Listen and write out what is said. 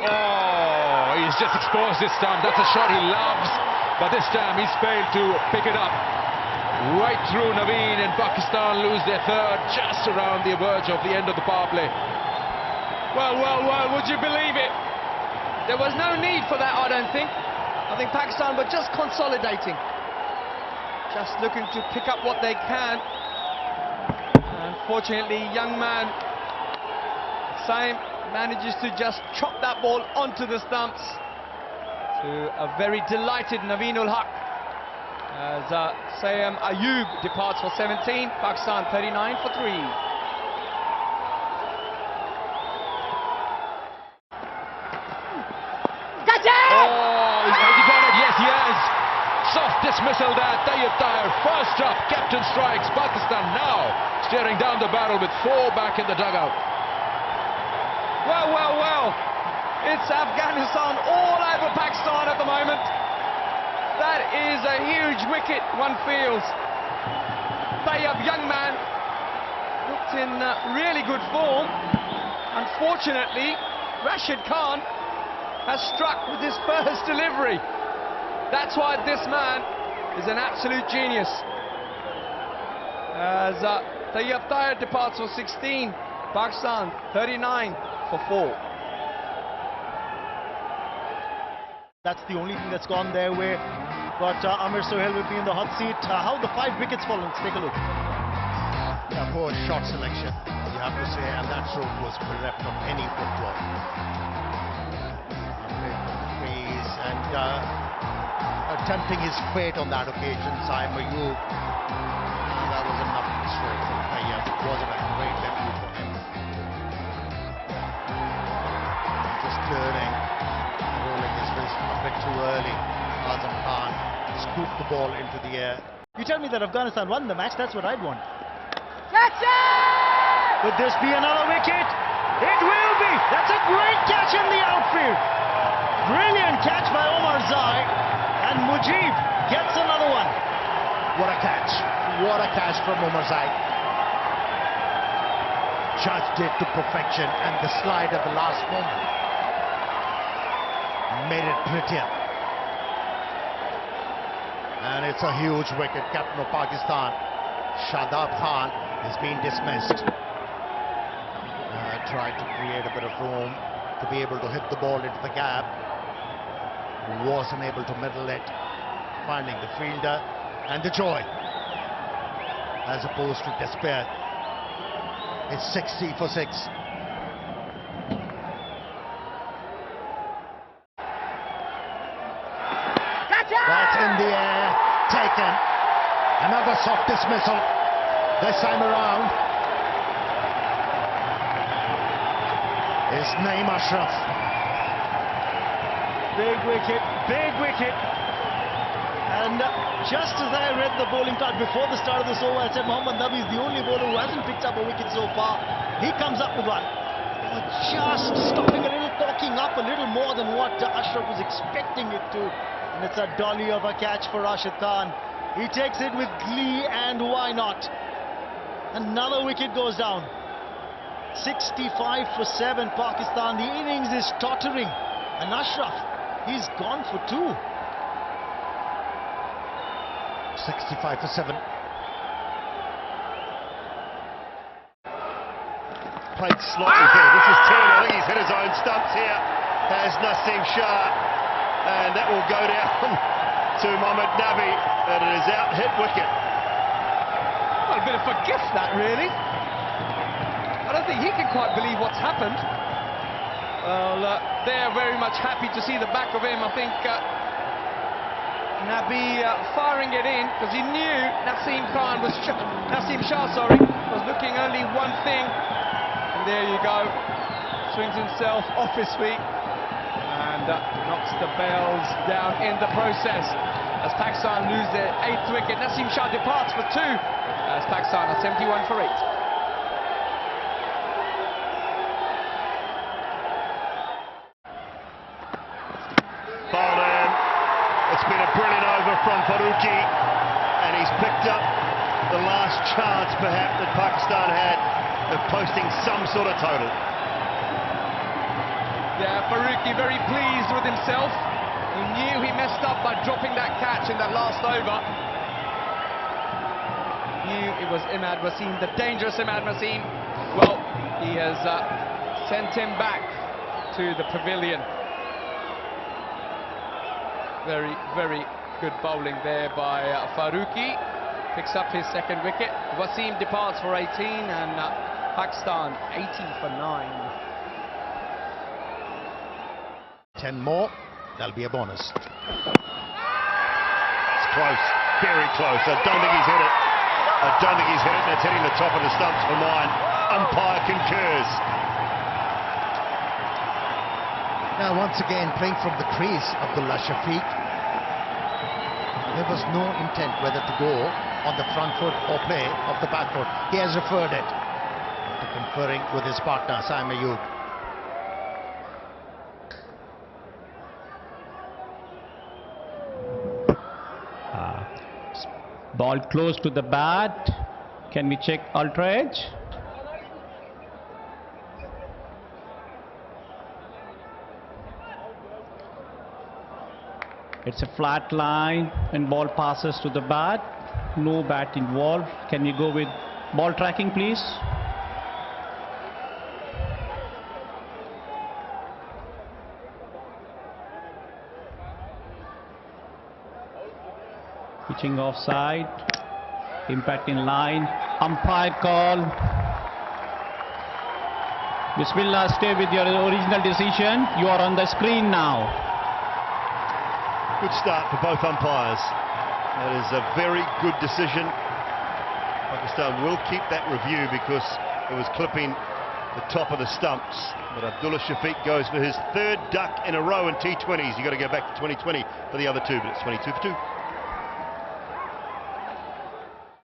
Oh, he's just exposed this time. That's a shot he loves, but this time he's failed to pick it up. Right through Naveen, and Pakistan lose their third just around the verge of the end of the power play. Well, would you believe it? There was no need for that, I don't think. I think Pakistan were just consolidating. Just looking to pick up what they can. Unfortunately, young man, same, manages to just chop that ball onto the stumps. To a very delighted Naveen ul Haq. As Sayam Ayub departs for 17, Pakistan 39 for 3. Oh, has he got it? Yes, he has. Soft dismissal there. Tayyib Tahir, first up, captain strikes. Pakistan now staring down the barrel with 4 back in the dugout. Well. It's Afghanistan all over Pakistan at the moment. That is a huge wicket, one feels. Tayyib, young man, looked in really good form. Unfortunately, Rashid Khan has struck with his first delivery. That's why this man is an absolute genius. As Tayyib Tahir departs for 16, Pakistan 39 for 4. That's the only thing that's gone their way. But Amir Sohail will be in the hot seat. How the 5 wickets fallen? Let's take a look. Yeah, poor shot selection, you have to say, and that stroke was bereft of any footwork. And attempting his fate on that occasion, Saim Ayub. That was a nothing stroke from Tayyib. It wasn't a great debut for him. Just turning, rolling his wrist a bit too early. Azam Khan scooped the ball into the air. You tell me that Afghanistan won the match, that's what I'd want. Catch it! Could this be another wicket? It will be! That's a great catch in the outfield! Brilliant catch by Omar Zai, and Mujib gets another one. What a catch. What a catch from Omar Zai. Judged it to perfection, and the slide at the last moment made it prettier. And it's a huge wicket. Captain of Pakistan, Shadab Khan, is being dismissed. Tried to create a bit of room to be able to hit the ball into the gap. Wasn't able to middle it, finding the fielder, and the joy as opposed to despair. It's 60 for 6. That's in the air, taken. Another soft dismissal this time around. It's Naeem Ashraf. Big wicket, big wicket. And just as I read the bowling card before the start of this over, I said Mohammad Nabi is the only bowler who hasn't picked up a wicket so far. He comes up with one. Just stopping a little, talking up a little more than what Ashraf was expecting it to. And it's a dolly of a catch for Rashid Khan. He takes it with glee, and why not? Another wicket goes down. 65 for 7, Pakistan. The innings is tottering. And Ashraf, he's gone for 2. 65 for 7. Played slightly better. This is Turner. I think he's hit his own stumps here. Has Naseem Shah. And that will go down to Mohammad Nabi. And it is out, hit wicket. Well, a bit of a gift, that, really. I don't think he can quite believe what's happened. Well, they're very much happy to see the back of him. I think Nabi firing it in because he knew Naseem Shah, was looking only one thing. And there you go, swings himself off his feet and knocks the bails down in the process. As Pakistan lose their 8th wicket, Naseem Shah departs for 2. As Pakistan are 71 for 8. It's been a brilliant over from Faaruqi, and he's picked up the last chance perhaps that Pakistan had of posting some sort of total. Faroukhi very pleased with himself. He knew he messed up by dropping that catch in that last over. Knew it was Imad Wasim, the dangerous Imad Wasim. Well, he has sent him back to the pavilion. Very, very good bowling there by Faroukhi. Picks up his second wicket. Wasim departs for 18 and Pakistan 80 for 9. 10 more, that'll be a bonus. It's close, very close. I don't think he's hit it. I don't think he's hit it. That's hitting the top of the stumps for mine. Umpire concurs. Now once again playing from the crease, Abdullah Shafiq. There was no intent whether to go on the front foot or play off the back foot. He has referred it after conferring with his partner Saim Ayub. Ball close to the bat. Can we check ultra edge? It's a flat line and ball passes to the bat. No bat involved. Can we go with ball tracking, please? Pitching offside. Impact in line. Umpire call. Bismillah, stay with your original decision. You are on the screen now. Good start for both umpires. That is a very good decision. Pakistan will keep that review because it was clipping the top of the stumps. But Abdullah Shafiq goes for his third duck in a row in T20s. You've got to go back to 2020 for the other two, but it's 22 for 2.